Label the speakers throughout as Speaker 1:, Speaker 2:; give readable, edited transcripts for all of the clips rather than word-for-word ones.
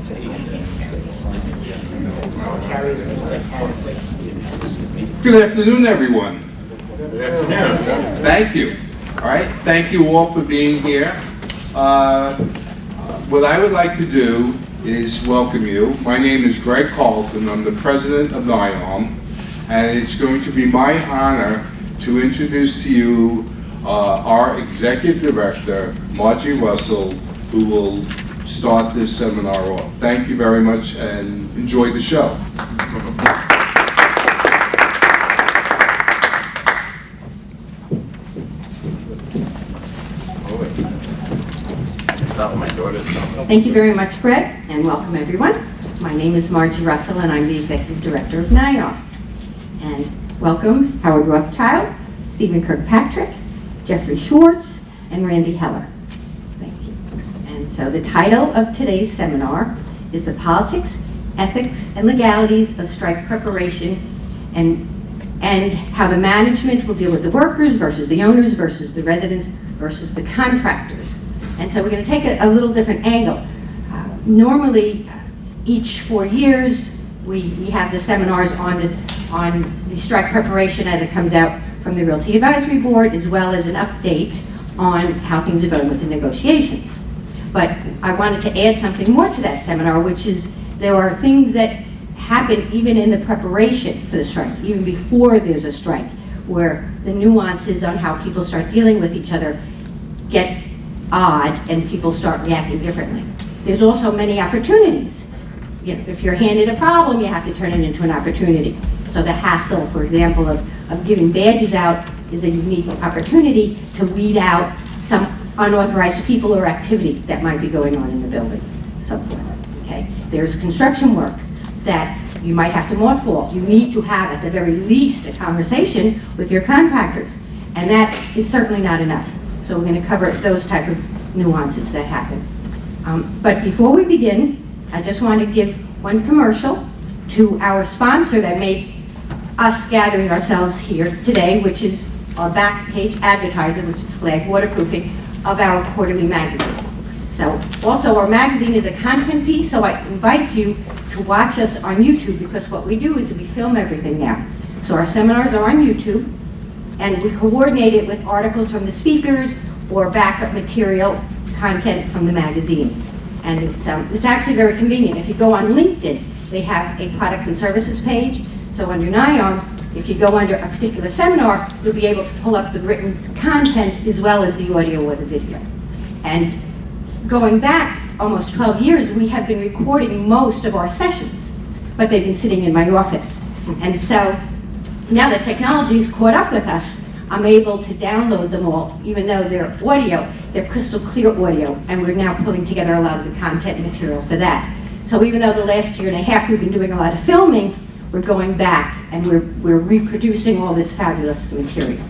Speaker 1: Good afternoon, everyone.
Speaker 2: Good afternoon.
Speaker 1: Thank you. All right, thank you all for being here. What I would like to do is welcome you. My name is Greg Carlson. I'm the president of NYARM, and it's going to be my honor to introduce to you our executive director, Margie Russell, who will start this seminar off. Thank you very much and enjoy the show.
Speaker 3: Thank you very much, Greg, and welcome everyone. My name is Margie Russell, and I'm the Executive Director of NYARM. And welcome Howard Rothschild, Stephen Kirkpatrick, Jeffrey Schwartz, and Randy Heller. Thank you. And so the title of today's seminar is The Politics, Ethics, and Legalities of Strike Preparation and how the management will deal with the workers versus the owners versus the residents versus the contractors. And so we're going to take a little different angle. Normally, each 4 years, we have the seminars on the strike preparation as it comes out from the Realty Advisory Board, as well as an update on how things are going with the negotiations. But I wanted to add something more to that seminar, which is there are things that happen even in the preparation for the strike, even before there's a strike, where the nuances on how people start dealing with each other get odd and people start reacting differently. There's also many opportunities. You know, if you're handed a problem, you have to turn it into an opportunity. So the hassle, for example, of giving badges out is a unique opportunity to weed out some unauthorized people or activity that might be going on in the building, so forth. Okay? There's construction work that you might have to mothball. You need to have, at the very least, a conversation with your contractors, and that is certainly not enough. So we're going to cover those type of nuances that happen. But before we begin, I just want to give one commercial to our sponsor that made us gathering ourselves here today, which is our back page advertiser, which is Flag Waterproofing, of our quarterly magazine. So also our magazine is a content piece, so I invite you to watch us on YouTube, because what we do is we film everything now. So our seminars are on YouTube, and we coordinate it with articles from the speakers or backup material content from the magazines. And it's actually very convenient. If you go on LinkedIn, they have a products and services page. So under NYARM, if you go under a particular seminar, you'll be able to pull up the written content as well as the audio or the video. And going back almost 12 years, we have been recording most of our sessions, but they've been sitting in my office. And so now that technology's caught up with us, I'm able to download them all, even though they're audio, they're crystal clear audio, and we're now pulling together a lot of the content material for that. So even though the last year and a half we've been doing a lot of filming, we're going back and we're reproducing all this fabulous material.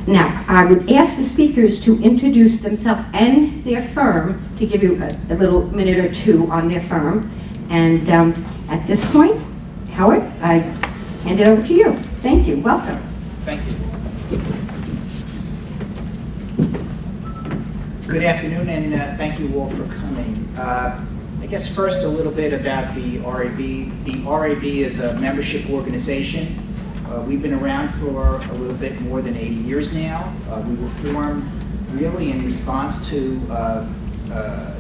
Speaker 3: Now, I would ask the speakers to introduce themselves and their firm, to give you a little minute or two on their firm. And at this point, Howard, I hand it over to you. Thank you. Welcome.
Speaker 4: Thank you. Good afternoon, and thank you all for coming. I guess first a little bit about the RAB. The RAB is a membership organization. We've been around for a little bit more than 80 years now. We were formed really in response to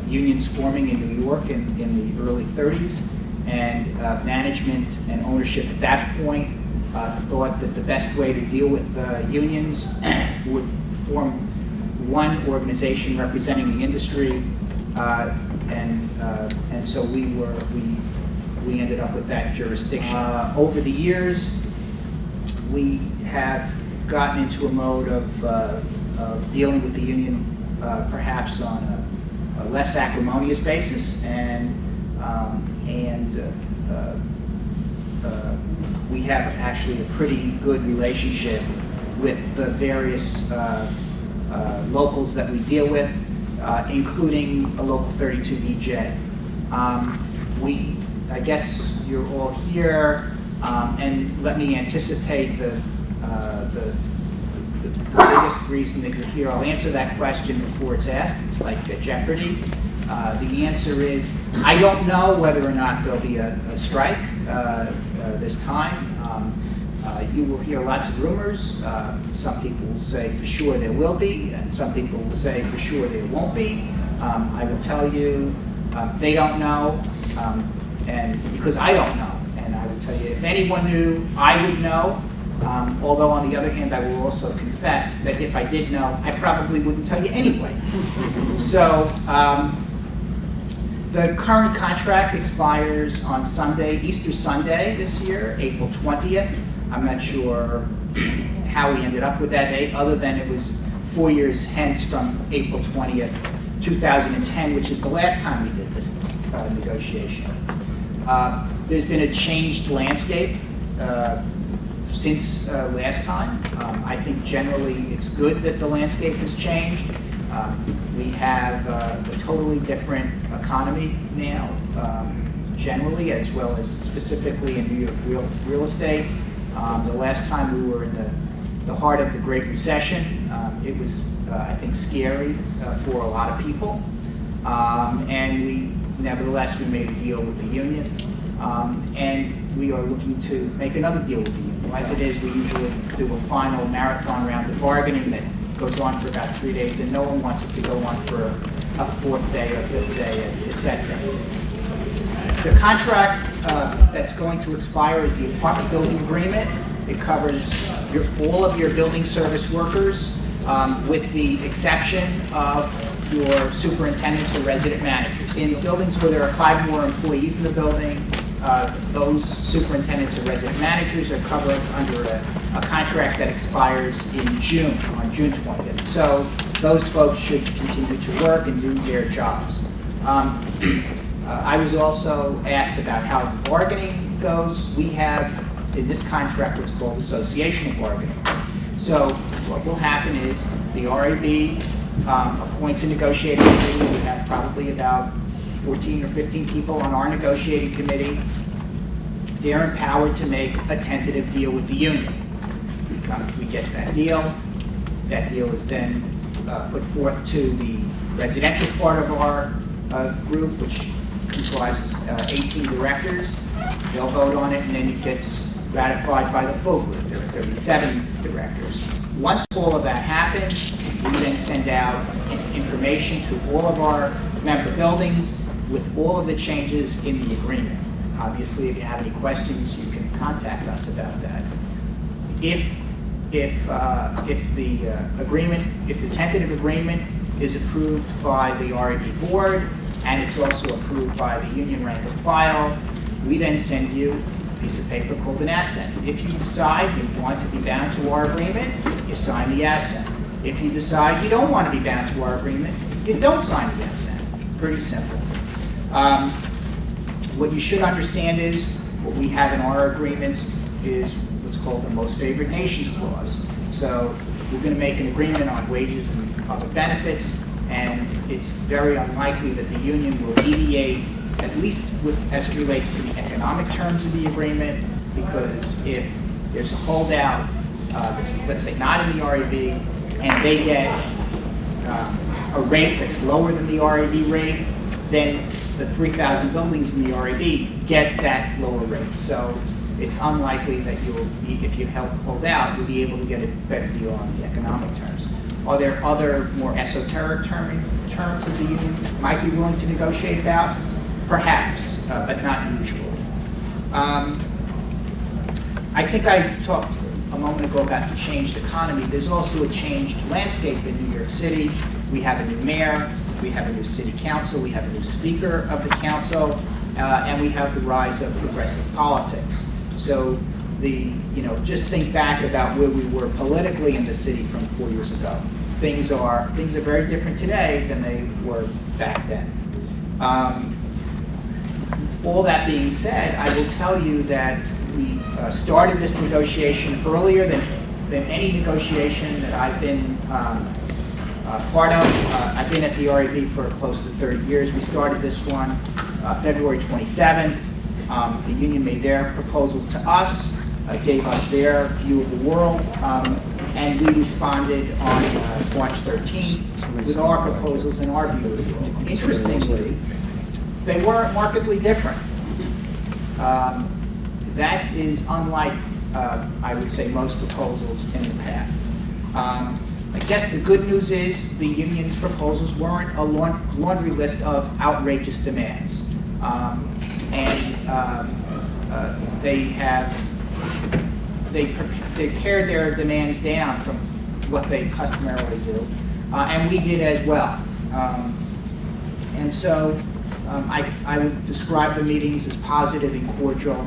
Speaker 4: unions forming in New York in the early 30s, and management and ownership at that point thought that the best way to deal with unions would form one organization representing the industry, and so we ended up with that jurisdiction. Over the years, we have gotten into a mode of dealing with the union perhaps on a less acrimonious basis, and we have actually a pretty good relationship with the various locals that we deal with, including a local 32 BJ. I guess you're all here, and let me anticipate the biggest reason that you're here. I'll answer that question before it's asked. It's like Jeopardy. The answer is, I don't know whether or not there'll be a strike this time. You will hear lots of rumors. Some people will say for sure there will be, and some people will say for sure there won't be. I will tell you, they don't know, and because I don't know. And I will tell you, if anyone knew, I would know. Although on the other hand, I will also confess that if I did know, I probably wouldn't tell you anyway. So the current contract expires on Sunday, Easter Sunday this year, April 20th. I'm not sure how we ended up with that date, other than it was 4 years hence from April 20th, 2010, which is the last time we did this negotiation. There's been a changed landscape since last time. I think generally it's good that the landscape has changed. We have a totally different economy now, generally, as well as specifically in New York real estate. The last time we were in the heart of the Great Recession, it was, I think, scary for a lot of people. And nevertheless, we made a deal with the union. And we are looking to make another deal with the union. As it is, we usually do a final marathon round of bargaining that goes on for about 3 days, and no one wants it to go on for a fourth day or fifth day, etc. The contract that's going to expire is the apartment building agreement. It covers all of your building service workers, with the exception of your superintendents or resident managers. In buildings where there are 5 more employees in the building, those superintendents or resident managers are covered under a contract that expires in June, on June 20th. So those folks should continue to work and do their jobs. I was also asked about how the bargaining goes. We have in this contract what's called associational bargaining. So what will happen is the RAB appoints a negotiating committee. We have probably about 14 or 15 people on our negotiating committee. They're empowered to make a tentative deal with the union. We get that deal. That deal is then put forth to the residential part of our group, which comprises 18 directors. They'll vote on it, and then it gets ratified by the full group. There are 37 directors. Once all of that happens, we then send out information to all of our member buildings with all of the changes in the agreement. Obviously, if you have any questions, you can contact us about that. If the tentative agreement is approved by the RAB board, and it's also approved by the union rank and file, we then send you a piece of paper called an assent. If you decide you want to be bound to our agreement, you sign the assent. If you decide you don't want to be bound to our agreement, you don't sign the assent. Pretty simple. What you should understand is what we have in our agreements is what's called the most favored nations clause. So we're going to make an agreement on wages and other benefits, and it's very unlikely that the union will deviate, at least as it relates to the economic terms of the agreement, because if there's a holdout that's, let's say, not in the RAB, and they get a rate that's lower than the RAB rate, then the 3,000 buildings in the RAB get that lower rate. So it's unlikely that you'll, if you hold out, you'll be able to get a better deal on the economic terms. Are there other more esoteric terms that the union might be willing to negotiate about? Perhaps, but not usually. I think I talked a moment ago about the changed economy. There's also a changed landscape in New York City. We have a new mayor, we have a new city council, we have a new speaker of the council, and we have the rise of progressive politics. So just think back about where we were politically in the city from 4 years ago. Things are very different today than they were back then. All that being said, I will tell you that we started this negotiation earlier than any negotiation that I've been part of. I've been at the RAB for close to 30 years. We started this one February 27th. The union made their proposals to us, gave us their view of the world, and we responded on March 13th with our proposals and our view. Interestingly, they weren't markedly different. That is unlike, I would say, most proposals in the past. I guess the good news is the union's proposals weren't a laundry list of outrageous demands. They pared their demands down from what they customarily do, and we did as well. And so I would describe the meetings as positive and cordial,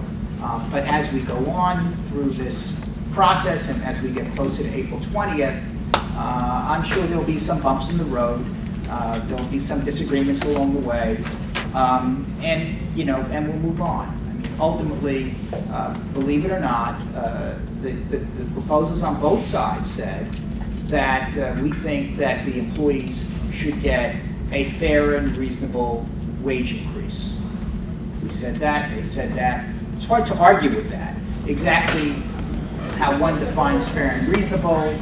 Speaker 4: but as we go on through this process and as we get closer to April 20th, I'm sure there'll be some bumps in the road. There'll be some disagreements along the way, and we'll move on. I mean, ultimately, believe it or not, the proposals on both sides said that we think that the employees should get a fair and reasonable wage increase. We said that, they said that. It's hard to argue with that. Exactly how one defines fair and reasonable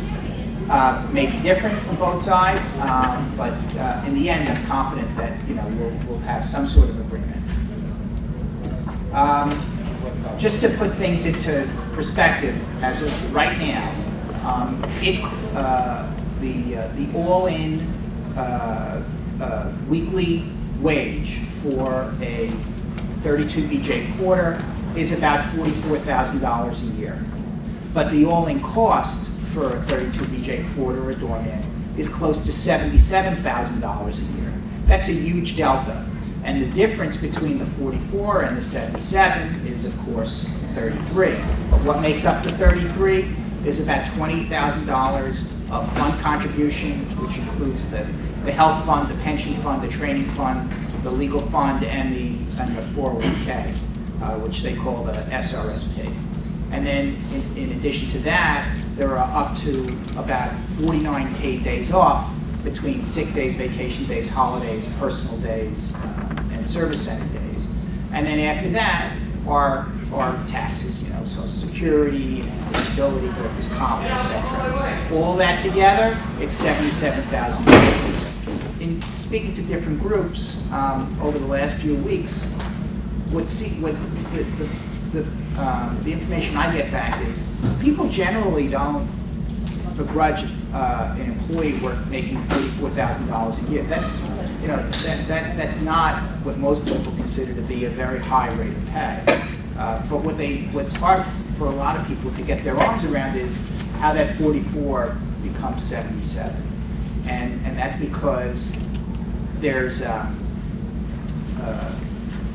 Speaker 4: may be different from both sides, but in the end, I'm confident that we'll have some sort of agreement. Just to put things into perspective, as of right now, the all-in weekly wage for a 32 BJ quarter is about $44,000 a year, but the all-in cost for a 32 BJ quarter or doorman is close to $77,000 a year. That's a huge delta. And the difference between the 44 and the 77 is, of course, 33. But what makes up the 33 is about $20,000 of fund contributions, which includes the health fund, the pension fund, the training fund, the legal fund, and the 401k, which they call the SRSP. And then, in addition to that, there are up to about 49 paid days off between sick days, vacation days, holidays, personal days, and service center days. And then after that are taxes, Social Security, disability, workers' comp, etc. All that together, it's $77,000. In speaking to different groups over the last few weeks, the information I get back is people generally don't begrudge an employee making $44,000 a year. That's that's not what most people consider to be a very high rate of pay. But what's hard for a lot of people to get their arms around is how that 44 becomes 77, and that's because there's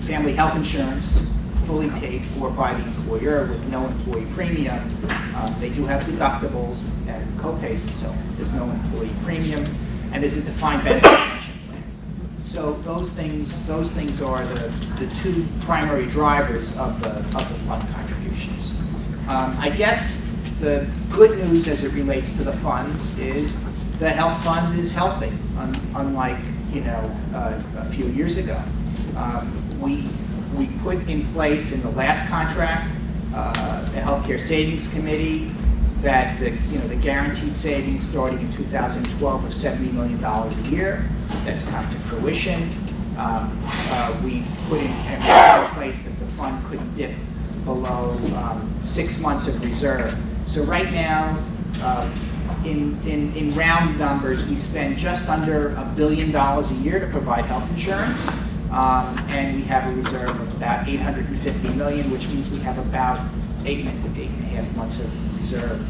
Speaker 4: family health insurance fully paid for by the employer with no employee premium. They do have deductibles and co-pays and so on. There's no employee premium, and there's a defined benefit pension plan. So those things are the two primary drivers of the fund contributions. I guess the good news as it relates to the funds is the health fund is healthy, unlike a few years ago. We put in place in the last contract the Healthcare Savings Committee that the guaranteed savings starting in 2012 of $70 million a year. That's come to fruition. We've put in place that the fund couldn't dip below 6 months of reserve. So right now, in round numbers, we spend just under $1 billion a year to provide health insurance. And we have a reserve of about $850 million, which means we have about 8.5 months of reserve.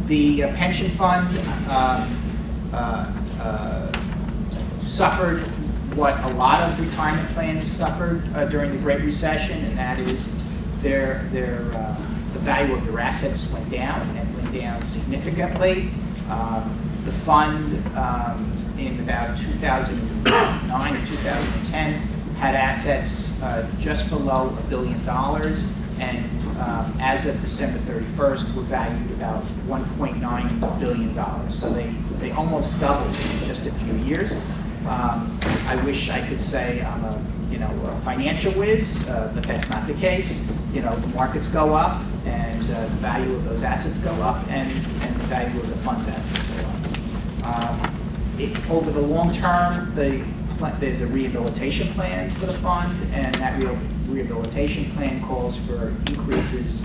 Speaker 4: The pension fund suffered what a lot of retirement plans suffered during the Great Recession, and that is the value of their assets went down, and went down significantly. The fund in about 2009 or 2010 had assets just below $1 billion, and as of December 31st were valued about $1.9 billion. So they almost doubled in just a few years. I wish I could say I'm a financial whiz, but that's not the case. The markets go up, and the value of those assets go up, and the value of the fund's assets go up. Over the long term, there's a rehabilitation plan for the fund, and that rehabilitation plan calls for increases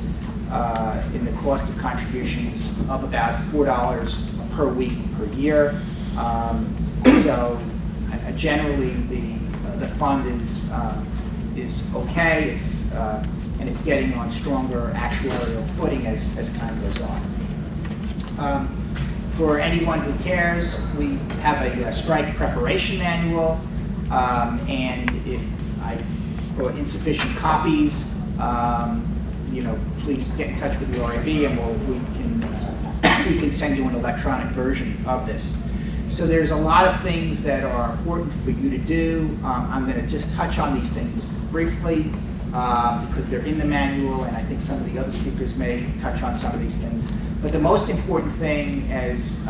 Speaker 4: in the cost of contributions of about $4 per week per year. So generally, the fund is okay. And it's getting on stronger actuarial footing as time goes on. For anyone who cares, we have a strike preparation manual, and if I brought insufficient copies, please get in touch with the RAB, and we can send you an electronic version of this. So there's a lot of things that are important for you to do. I'm going to just touch on these things briefly because they're in the manual, and I think some of the other speakers may touch on some of these things. But the most important thing as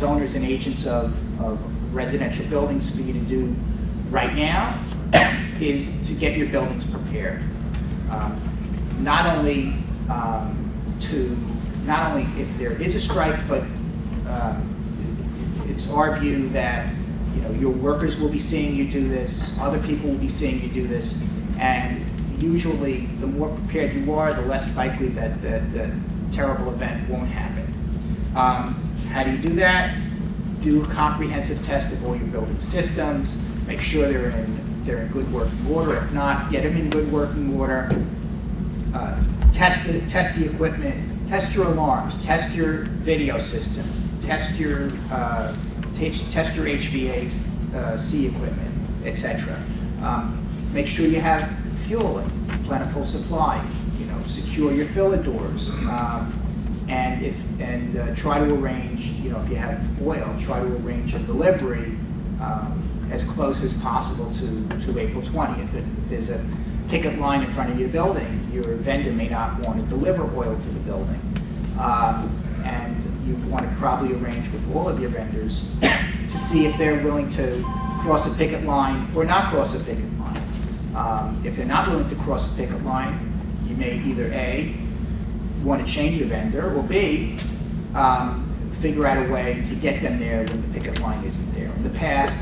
Speaker 4: owners and agents of residential buildings for you to do right now is to get your buildings prepared. Not only if there is a strike, but it's our view that your workers will be seeing you do this, other people will be seeing you do this, and usually the more prepared you are, the less likely that the terrible event won't happen. How do you do that? Do a comprehensive test of all your building systems. Make sure they're in good working order. If not, get them in good working order. Test the equipment. Test your alarms. Test your video system. Test your HVAC equipment, etc. Make sure you have fuel and plentiful supply. Secure your filler doors, and try to arrange. If you have oil, try to arrange a delivery as close as possible to April 20th. If there's a picket line in front of your building, your vendor may not want to deliver oil to the building, and you want to probably arrange with all of your vendors to see if they're willing to cross a picket line or not cross a picket line. If they're not willing to cross a picket line, you may either A, want to change your vendor, or B, figure out a way to get them there when the picket line isn't there. In the past,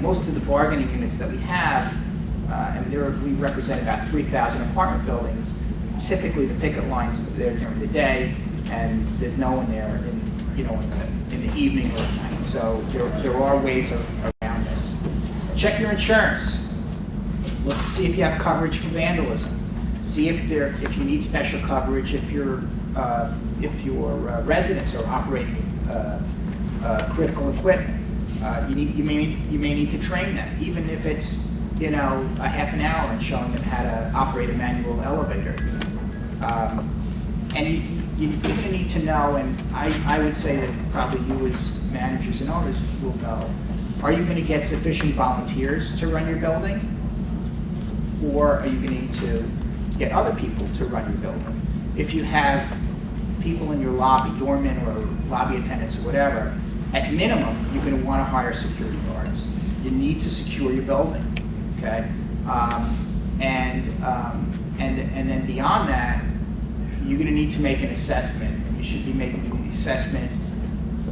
Speaker 4: most of the bargaining units that we have, and we represent about 3,000 apartment buildings. Typically, the picket lines are there during the day, and there's no one there in the evening or at night. So there are ways around this. Check your insurance. Look to see if you have coverage for vandalism. See if you need special coverage if your residents are operating critical equipment. You may need to train them, even if it's a half an hour, and showing them how to operate a manual elevator. And you need to know, and I would say that probably you as managers and owners will know, are you going to get sufficient volunteers to run your building? Or are you going to need to get other people to run your building? If you have people in your lobby, doormen or lobby attendants or whatever, at minimum, you're going to want to hire security guards. You need to secure your building, okay? And then beyond that, you're going to need to make an assessment, and you should be making the assessment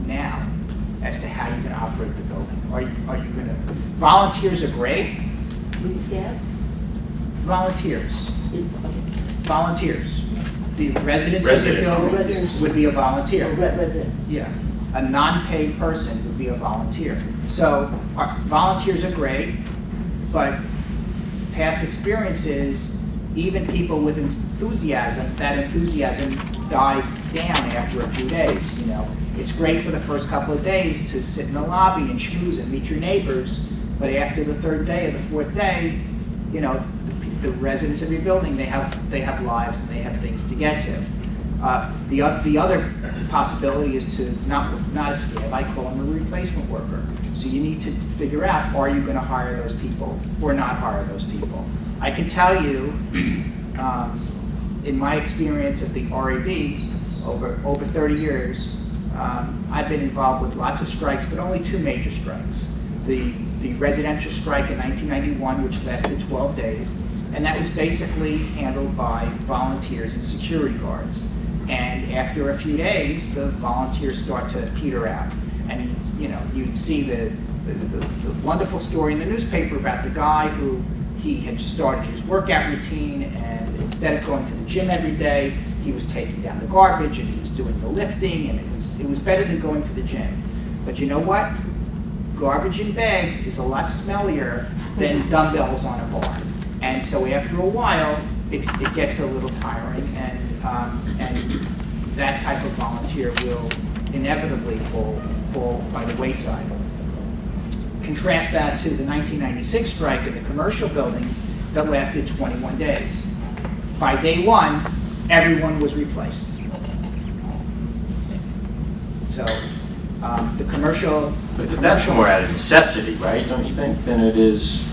Speaker 4: now as to how you're going to operate the building. Are you going to? Volunteers are great.
Speaker 5: With scabs?
Speaker 4: Volunteers. Volunteers. The residents of the building would be a volunteer.
Speaker 5: Residents.
Speaker 4: Yeah. A non-paid person would be a volunteer. So volunteers are great, but past experiences, even people with enthusiasm, that enthusiasm dies down after a few days. It's great for the first couple of days to sit in the lobby and schmooze and meet your neighbors, but after the third day or the fourth day, the residents of your building, they have lives and they have things to get to. The other possibility is to not a scab, I call them a replacement worker. So you need to figure out, are you going to hire those people or not hire those people? I can tell you, in my experience at the RAB, over 30 years, I've been involved with lots of strikes, but only two major strikes. The residential strike in 1991, which lasted 12 days, and that was basically handled by volunteers and security guards. And after a few days, the volunteers start to peter out. And you'd see the wonderful story in the newspaper about the guy who he had started his workout routine, and instead of going to the gym every day, he was taking down the garbage and he was doing the lifting, and it was better than going to the gym. But you know what? Garbage in bags is a lot smellier than dumbbells on a bar. And so after a while, it gets a little tiring, and that type of volunteer will inevitably fall by the wayside. Contrast that to the 1996 strike in the commercial buildings that lasted 21 days. By day one, everyone was replaced. So the commercial...
Speaker 2: But that's more out of necessity, right? Don't you think, than it is...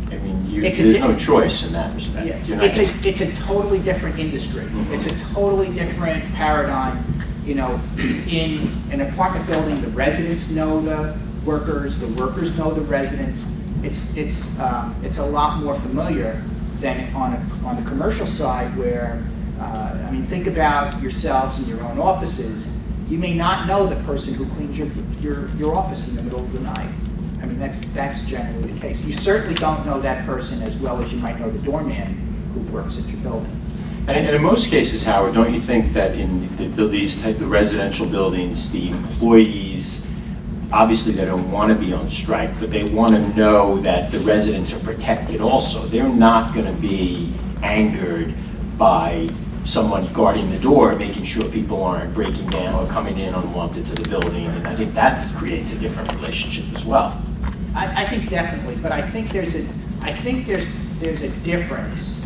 Speaker 2: I mean, there's no choice in that respect.
Speaker 4: Yeah. It's a totally different industry. Mm-hmm. It's a totally different paradigm. In an apartment building, the residents know the workers know the residents. It's a lot more familiar than on the commercial side, where think about yourselves in your own offices. You may not know the person who cleans your office in the middle of the night. I mean, that's generally the case. You certainly don't know that person as well as you might know the doorman who works at your building.
Speaker 2: And in most cases, Howard, don't you think that in these type of residential buildings, the employees, obviously they don't want to be on strike, but they want to know that the residents are protected also. They're not going to be angered by someone guarding the door, making sure people aren't breaking down or coming in unwanted to the building. And I think that creates a different relationship as well.
Speaker 4: I think definitely, but I think there's a difference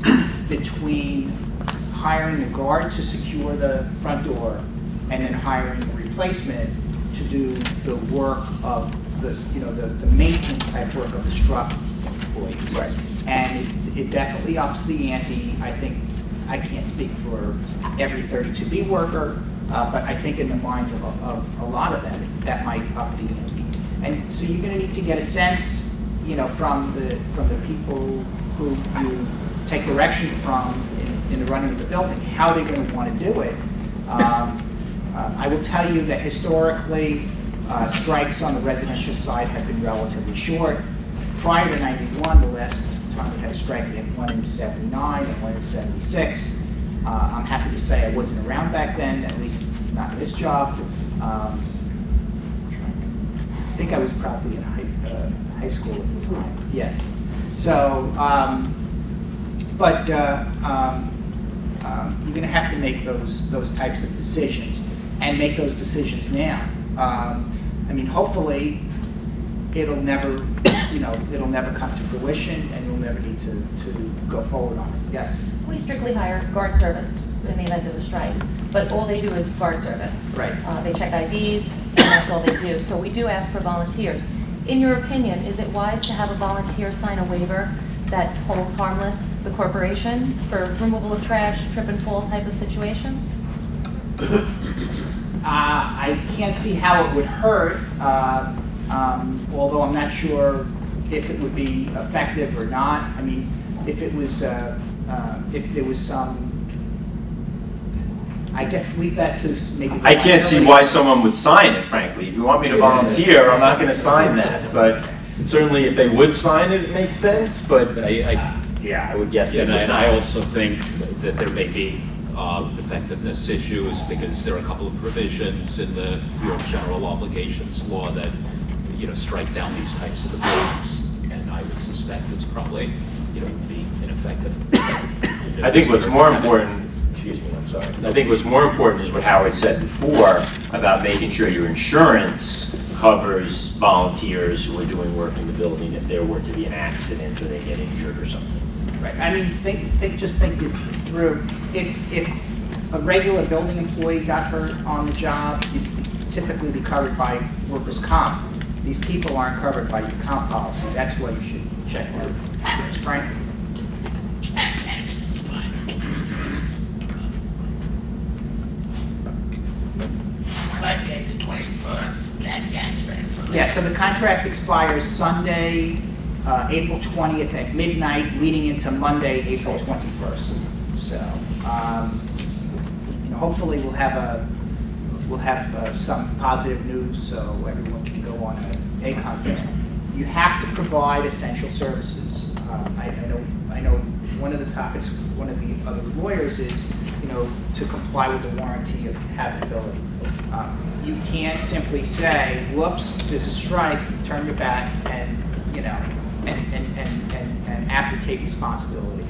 Speaker 4: between hiring a guard to secure the front door and then hiring a replacement to do the work of the maintenance type work of the struck employees. Right. And it definitely ups the ante. I think I can't speak for every 32B worker, but I think in the minds of a lot of them, that might up the ante. And so you're going to need to get a sense, from the people who you take direction from in the running of the building, how they're going to want to do it. I will tell you that historically, strikes on the residential side have been relatively short. Prior to 91, the last time we had a strike, we had one in 79 and one in 76. I'm happy to say I wasn't around back then, at least not in this job. I think I was probably in high school at the time. Yes. So, you're going to have to make those types of decisions, and make those decisions now. Hopefully, it'll never come to fruition, and you'll never need to go forward on it. Yes.
Speaker 6: We strictly hire guard service in the event of a strike, but all they do is guard service.
Speaker 4: Right.
Speaker 6: They check IDs, and that's all they do. So we do ask for volunteers. In your opinion, is it wise to have a volunteer sign a waiver that holds harmless the corporation for removal of trash, trip and fall type of situation?
Speaker 4: I can't see how it would hurt, although I'm not sure if it would be effective or not. I mean, if there was some, I guess leave that to maybe.
Speaker 2: I can't see why someone would sign it, frankly. If you want me to volunteer, I'm not going to sign that. But certainly if they would sign it, it makes sense. But I would guess that.
Speaker 7: And I also think that there may be effectiveness issues, because there are a couple of provisions in the Bureau of General Obligations law that strike down these types of agreements, and I would suspect it's probably be ineffective.
Speaker 2: I think what's more important, excuse me, I'm sorry. I think what's more important is what Howard said before about making sure your insurance covers volunteers who are doing work in the building if there were to be an accident or they get injured or something.
Speaker 4: Right. I mean, think it through. If a regular building employee got hurt on the job, you'd typically be covered by workers' comp. These people aren't covered by your comp policy. That's why you should check that. Frank?
Speaker 8: Monday the 21st, that's the contract.
Speaker 4: Yeah, so the contract expires Sunday, April 20th at midnight, leading into Monday, April 21st. So, hopefully we'll have some positive news so everyone can go on a conference. You have to provide essential services. I know one of the topics, one of the other lawyers is, to comply with the warranty of habitability. You can't simply say, whoops, there's a strike, turn your back and abdicate responsibility.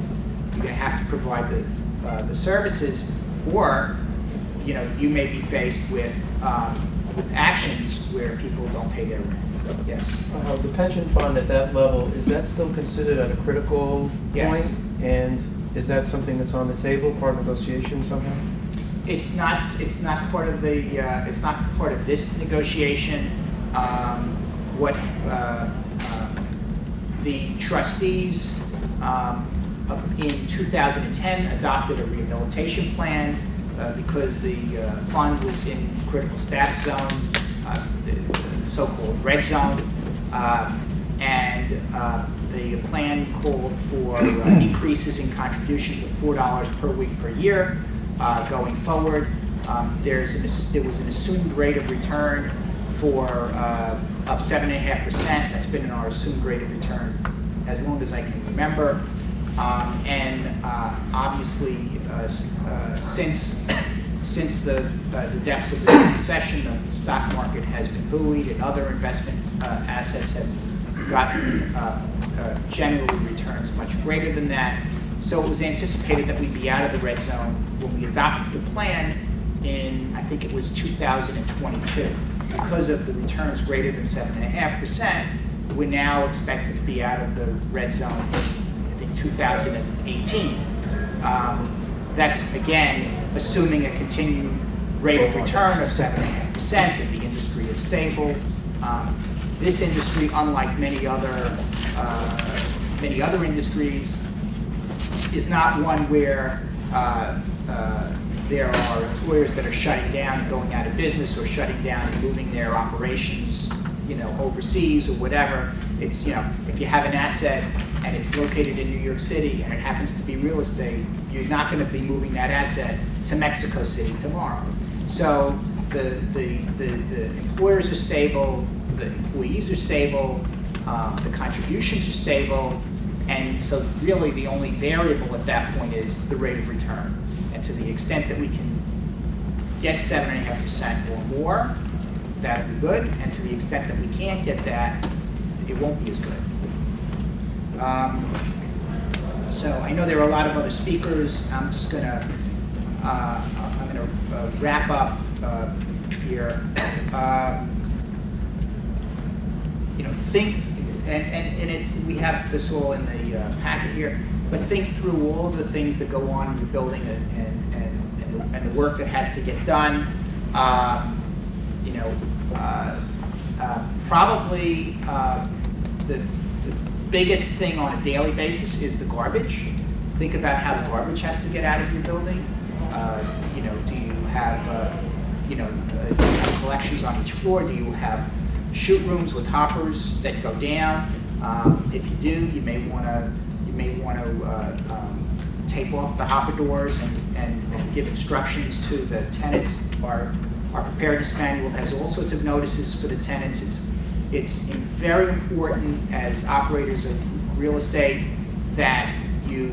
Speaker 4: You're gonna have to provide the services, or you may be faced with actions where people don't pay their rent. Yes.
Speaker 9: The pension fund at that level, is that still considered at a critical
Speaker 4: Yes.
Speaker 9: point? And is that something that's on the table, part of negotiation somehow?
Speaker 4: It's not part of the. It's not part of this negotiation. The trustees in 2010 adopted a rehabilitation plan because the fund was in critical status zone, the so-called red zone, and the plan called for increases in contributions of $4 per week per year going forward. There was an assumed rate of return of 7.5%. That's been in our assumed rate of return as long as I can remember. Obviously, since the depths of the recession, the stock market has been buoyed, and other investment assets have gotten generally returns much greater than that. So it was anticipated that we'd be out of the red zone when we adopted the plan in, I think it was 2022. Because of the returns greater than 7.5%, we're now expected to be out of the red zone in, I think, 2018. That's, again, assuming a continued rate of return of 7.5%, that the industry is stable. This industry, unlike many other industries, is not one where there are employers that are shutting down and going out of business, or shutting down and moving their operations, overseas or whatever. It's, if you have an asset and it's located in New York City and it happens to be real estate, you're not going to be moving that asset to Mexico City tomorrow. So the employers are stable, the employees are stable, the contributions are stable, and so really the only variable at that point is the rate of return. And to the extent that we can get 7.5% or more, that'll be good. And to the extent that we can't get that, it won't be as good. So I know there are a lot of other speakers. I'm just gonna wrap up here. Think, and it's, we have this all in the packet here, but think through all of the things that go on in the building and the work that has to get done. Probably the biggest thing on a daily basis is the garbage. Think about how the garbage has to get out of your building. Do you have collections on each floor? Do you have chute rooms with hoppers that go down? If you do, you may want to tape off the hopper doors and give instructions to the tenants. Our preparedness manual has all sorts of notices for the tenants. It's very important as operators of real estate that you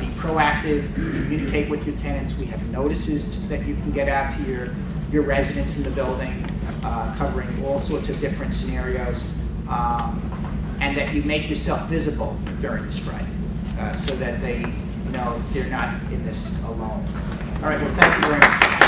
Speaker 4: be proactive, communicate with your tenants. We have notices that you can get out to your residents in the building, covering all sorts of different scenarios, and that you make yourself visible during the strike, so that they know they're not in this alone. All right, well, thank you very much.